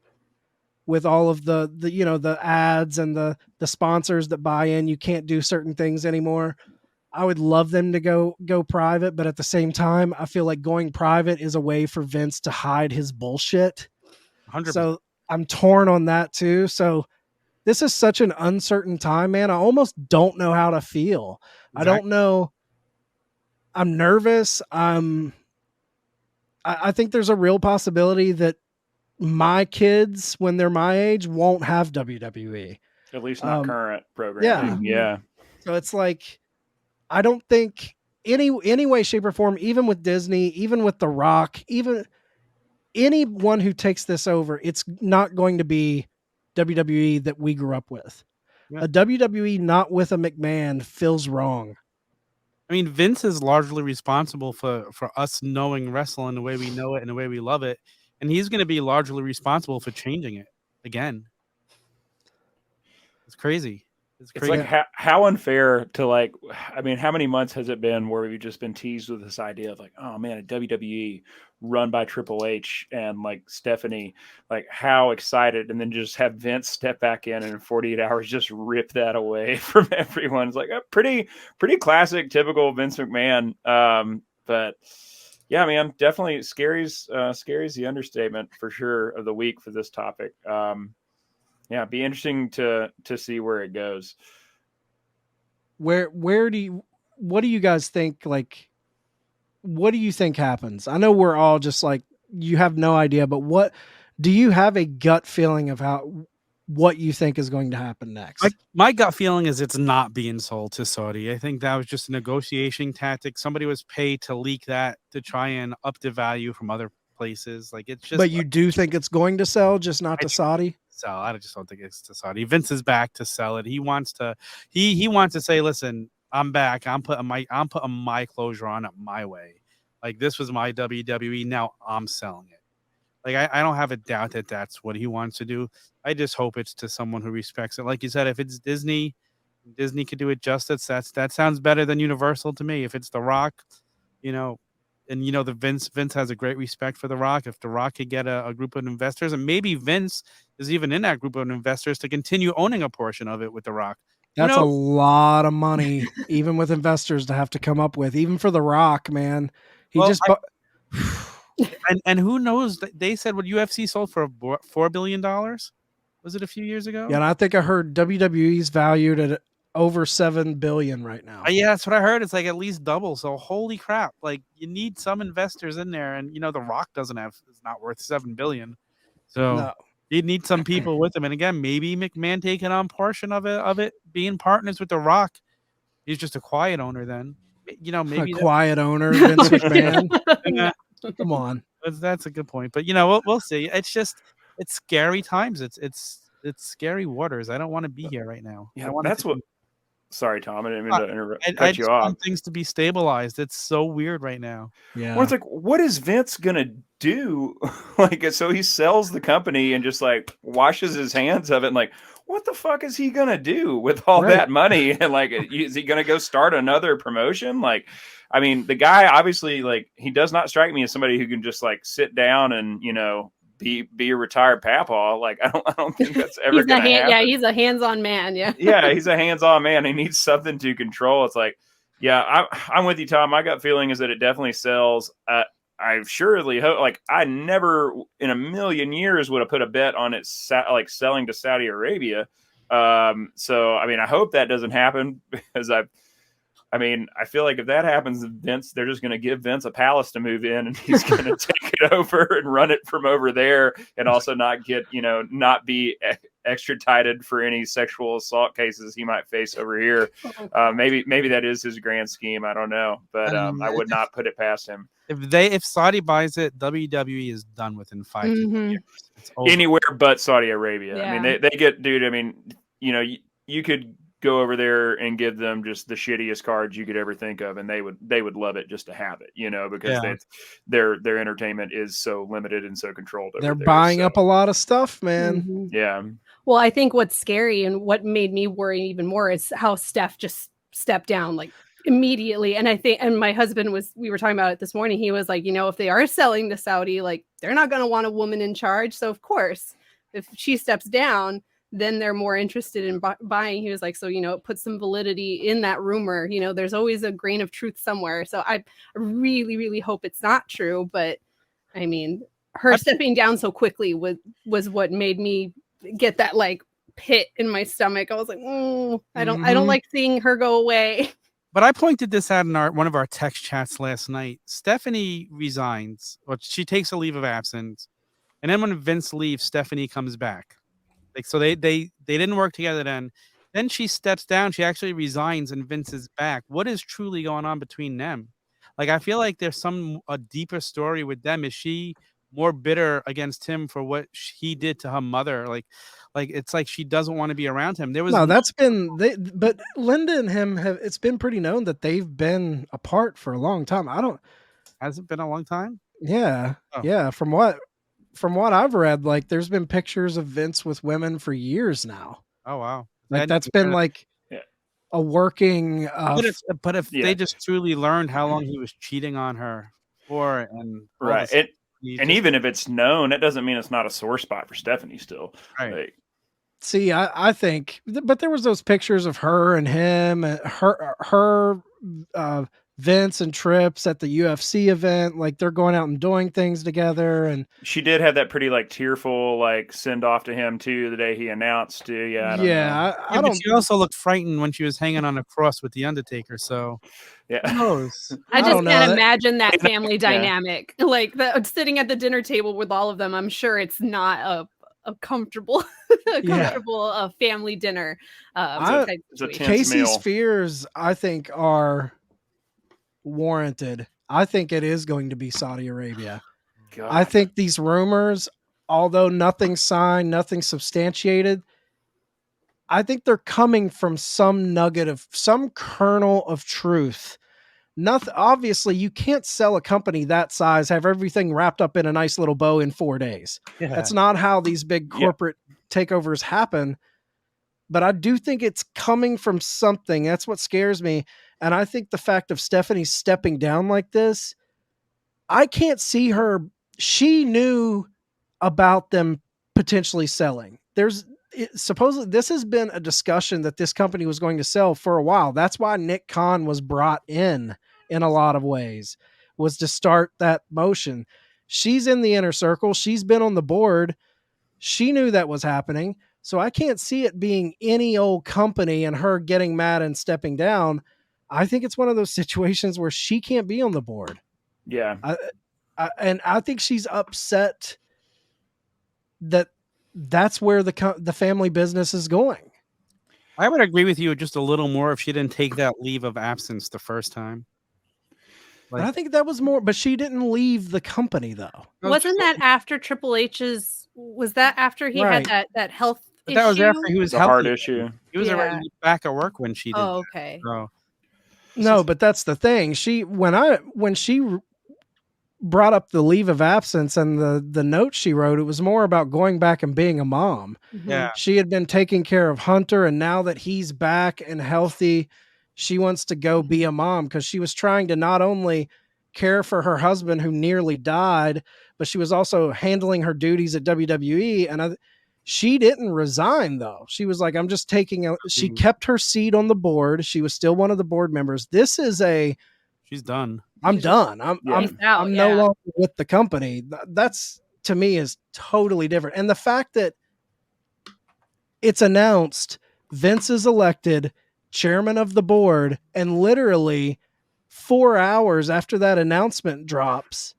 with all of the ads and the sponsors that buy in. You can't do certain things anymore. I would love them to go private, but at the same time, I feel like going private is a way for Vince to hide his bullshit. 100%. So I'm torn on that too. So this is such an uncertain time, man. I almost don't know how to feel. Exactly. I don't know. I'm nervous. I think there's a real possibility that my kids, when they're my age, won't have WWE. At least not current programming. Yeah. So it's like, I don't think any way, shape, or form, even with Disney, even with The Rock, even anyone who takes this over, it's not going to be WWE that we grew up with. Yeah. A WWE not with a McMahon feels wrong. I mean, Vince is largely responsible for us knowing wrestling the way we know it and the way we love it. And he's going to be largely responsible for changing it again. It's crazy. It's like how unfair to how many months has it been where we've just been teased with this idea of like, oh man, a WWE run by Triple H and like Stephanie, like how excited, and then just have Vince step back in and in 48 hours just rip that away from everyone. It's like a pretty classic, typical Vince McMahon. But yeah, man, definitely scary's the understatement for sure of the week for this topic. Yeah, be interesting to see where it goes. What do you guys think? Like, what do you think happens? I know we're all just like, you have no idea, but what do you have a gut feeling of what you think is going to happen next? My gut feeling is it's not being sold to Saudi. I think that was just a negotiation tactic. Somebody was paid to leak that to try and up the value from other places. Like, it's just. But you do think it's going to sell, just not to Saudi? Sell. I just don't think it's to Saudi. Vince is back to sell it. He wants to. He wants to say, listen, I'm back. I'm putting my closure on it my way. Like, this was my WWE. Now I'm selling it. Like, I don't have a doubt that that's what he wants to do. I just hope it's to someone who respects it. Like you said, if it's Disney, Disney could do it justice. That sounds better than Universal to me. If it's The Rock, and the Vince has a great respect for The Rock. If The Rock could get a group of investors, and maybe Vince is even in that group of investors to continue owning a portion of it with The Rock. That's a lot of money, even with investors to have to come up with, even for The Rock, man. And who knows? They said what UFC sold for $4 billion. Was it a few years ago? Yeah, and I think I heard WWE's valued at over $7 billion right now. Yeah, that's what I heard. It's like at least double. So holy crap! Like you need some investors in there, and The Rock is not worth $7 billion. So No. you need some people with him. And again, maybe McMahon taking on portion of it, being partners with The Rock. He's just a quiet owner then. Maybe a quiet owner, Vince McMahon. Yeah. Come on. That's a good point. But we'll see. It's scary times. It's scary waters. I don't want to be here right now. Yeah, sorry, Tom. I didn't mean to cut I you just off. want things to be stabilized. It's so weird right now. Yeah. Well, it's like, what is Vince gonna do? Like, so he sells the company and just like washes his hands of it. And like, what the fuck is he gonna do with all that money? And like, is he gonna go start another promotion? Like, I mean, the guy obviously, like, he does not strike me as somebody who can just like sit down and be a retired papaw. Like, I don't think that's ever gonna happen. Yeah, he's a hands-on man. Yeah. Yeah, he's a hands-on man. He needs something to control. It's like, yeah, I'm with you, Tom. My gut feeling is that it definitely sells. I surely hope. Like, I never in a million years would have put a bet on it selling to Saudi Arabia. So I mean, I hope that doesn't happen because I feel like if that happens, Vince, they're just going to give Vince a palace to move in, and he's going to take it over and run it from over there, and also not be extradited for any sexual assault cases he might face over here. Maybe that is his grand scheme. I don't know, but I would not put it past him. If Saudi buys it, WWE is done within 5 to 10 years. Anywhere but Saudi Arabia. Yeah. I mean, they get, dude. I mean, you could go over there and give them just the shittiest cards you could ever think of, and they would love it just to have it, because their entertainment is so limited and so controlled. They're buying up a lot of stuff, man. Mm-hmm. Yeah. Well, I think what's scary and what made me worry even more is how Steph just stepped down like immediately. And and my husband we were talking about it this morning. He was like, if they are selling to Saudi, like they're not going to want a woman in charge. So of course, if she steps down, then they're more interested in buying. He was like, so, it puts some validity in that rumor. There's always a grain of truth somewhere. So I really, really hope it's not true. But I mean, her stepping down so quickly was what made me get that like pit in my stomach. I was like, I don't like seeing her go away. But I pointed this out in one of our text chats last night. Stephanie resigns, or she takes a leave of absence. And then when Vince leaves, Stephanie comes back. Like, so they didn't work together then. Then she steps down. She actually resigns and Vince is back. What is truly going on between them? Like, I feel like there's a deeper story with them. Is she more bitter against him for what he did to her mother? Like it's like she doesn't want to be around him. But Linda and him it's been pretty known that they've been apart for a long time. Has it been a long time? Yeah. Oh. Yeah. From what I've read, like there's been pictures of Vince with women for years now. Oh, wow. Like that's been like a working. But if they just truly learned how long he was cheating on her for, and right, and even if it's known, it doesn't mean it's not a sore spot for Stephanie still. Right. Like, see, I think, but there was those pictures of her and him, and her Vince and Trips at the UFC event, like they're going out and doing things together. And she did have that pretty like tearful like send off to him too the day he announced too. Yeah, I don't. She also looked frightened when she was hanging on a cross with the Undertaker. So yeah, I just can't imagine that family dynamic, like sitting at the dinner table with all of them. I'm sure it's not a comfortable family dinner. Kaycee's fears, I think, are warranted. I think it is going to be Saudi Arabia. God. I think these rumors, although nothing signed, nothing substantiated, I think they're coming from some nugget of some kernel of truth. Nothing. Obviously, you can't sell a company that size, have everything wrapped up in a nice little bow in 4 days. Yeah. That's not how these big corporate takeovers happen. but I do think it's coming from something. That's what scares me. And I think the fact of Stephanie stepping down like this, I can't see her. She knew about them potentially selling. Supposedly this has been a discussion that this company was going to sell for a while. That's why Nick Khan was brought in a lot of ways, was to start that motion. She's in the inner circle. She's been on the board. She knew that was happening. So I can't see it being any old company and her getting mad and stepping down. I think it's one of those situations where she can't be on the board. Yeah. And I think she's upset that that's where the family business is going. I would agree with you just a little more if she didn't take that leave of absence the first time. But I think that was more, but she didn't leave the company though. Wasn't that after Triple H's? Was that after he had that health issue? That was after he was a heart issue. He was already back at work when she did. Oh, okay. No, but that's the thing. When she brought up the leave of absence and the note she wrote, it was more about going back and being a mom. Yeah. She had been taking care of Hunter, and now that he's back and healthy, she wants to go be a mom, because she was trying to not only care for her husband who nearly died, but she was also handling her duties at WWE. And she didn't resign though. She was like, I'm just she kept her seat on the board. She was still one of the board members. She's done. I'm done. I'm no longer with the company. That's, to me, is totally different. And the fact that it's announced Vince is elected chairman of the board, and literally 4 hours after that announcement drops,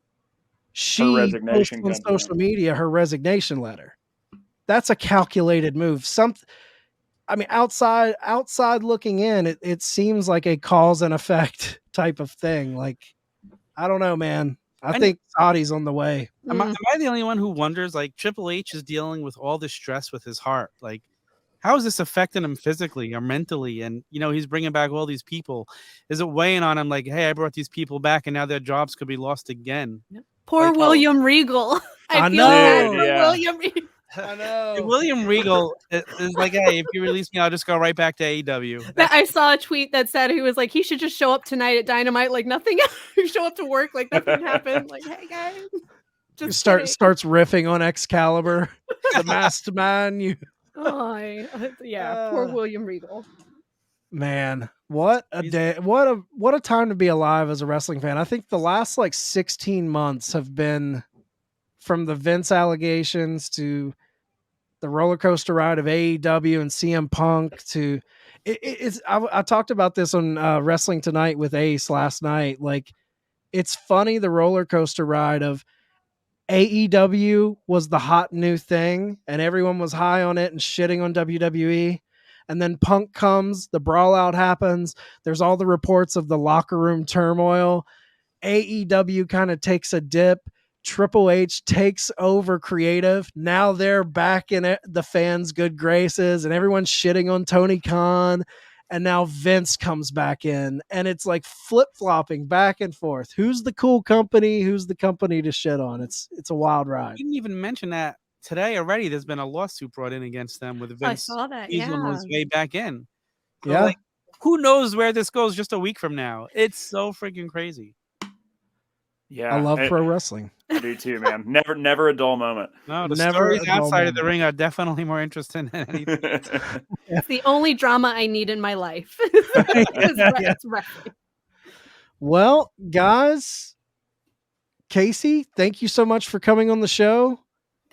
she posts on social media her resignation letter. That's a calculated move. Outside looking in, it seems like a cause and effect type of thing. Like, I don't know, man. I think Saudi's on the way. Am I the only one who wonders, like, Triple H is dealing with all this stress with his heart? Like, how is this affecting him physically or mentally? And, he's bringing back all these people. Is it weighing on him like, hey, I brought these people back and now their jobs could be lost again? Poor William Regal. I feel know. bad for William Regal. I know. William Regal is like, hey, if you release me, I'll just go right back to AEW. I saw a tweet that said he was like, he should just show up tonight at Dynamite like nothing. Show up to work like nothing happened. Like, hey guys, just starts riffing on Excalibur, the masked man. Poor William Regal. Man, what a day! What a time to be alive as a wrestling fan. I think the last 16 months have been, from the Vince allegations to the roller coaster ride of AEW and CM Punk to I talked about this on Wrestling Tonight with Ace last night. Like, it's funny, the roller coaster ride of AEW was the hot new thing and everyone was high on it and shitting on WWE. And then Punk comes, the brawl out happens. There's all the reports of the locker room turmoil. AEW kind of takes a dip. Triple H takes over creative. Now they're back in the fans' good graces and everyone's shitting on Tony Khan. And now Vince comes back in and it's like flip-flopping back and forth. Who's the cool company? Who's the company to shit on? It's a wild ride. You didn't even mention that today already. There's been a lawsuit brought in against them with Vince. I saw that. He's on his way back in. So, yeah. Who knows where this goes just a week from now? It's so freaking crazy. Yeah, I love pro wrestling. I do too, man. Never a dull moment. No, the stories outside of the ring are definitely more interesting than anything. It's the only drama I need in my life. It's wrestling. Well, guys, Kaycee, thank you so much for coming on the show.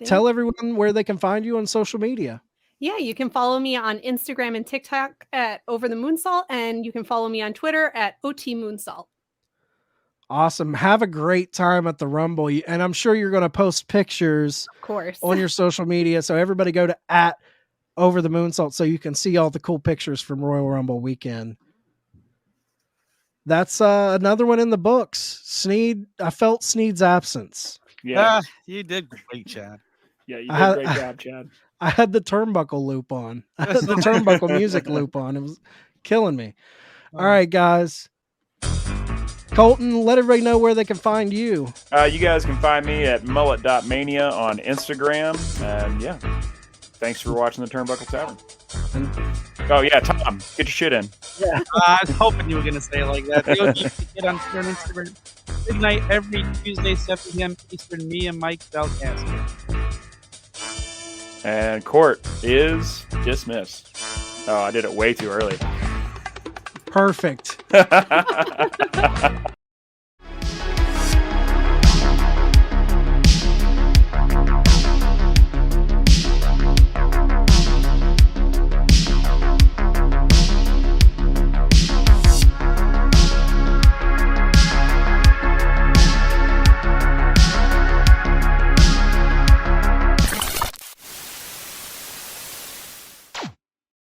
Tell everyone where they can find you on social media. Yeah, you can follow me on Instagram and TikTok at overthemoonsault, and you can follow me on Twitter at OTMoonsault. Awesome. Have a great time at the Rumble. And I'm sure you're going to post pictures, of course, on your social media. So everybody go to @overthemoonsault so you can see all the cool pictures from Royal Rumble weekend. That's another one in the books. Sneed, I felt Sneed's absence. Yeah, you did great, Chad. Yeah, you did a great job, Chad. I had the turnbuckle loop on. I had the turnbuckle music loop on. It was killing me. All right, guys. Colton, let everybody know where they can find you. You guys can find me at mullet.mania on Instagram. And yeah, thanks for watching the Turnbuckle Tavern. Oh yeah, Tom, get your shit in. I was hoping you were going to say it like that. Get on Twitter and Instagram. Midnight every Tuesday, 7 p.m. Eastern. Me and Mike Belcast. And court is dismissed. Oh, I did it way too early. Perfect.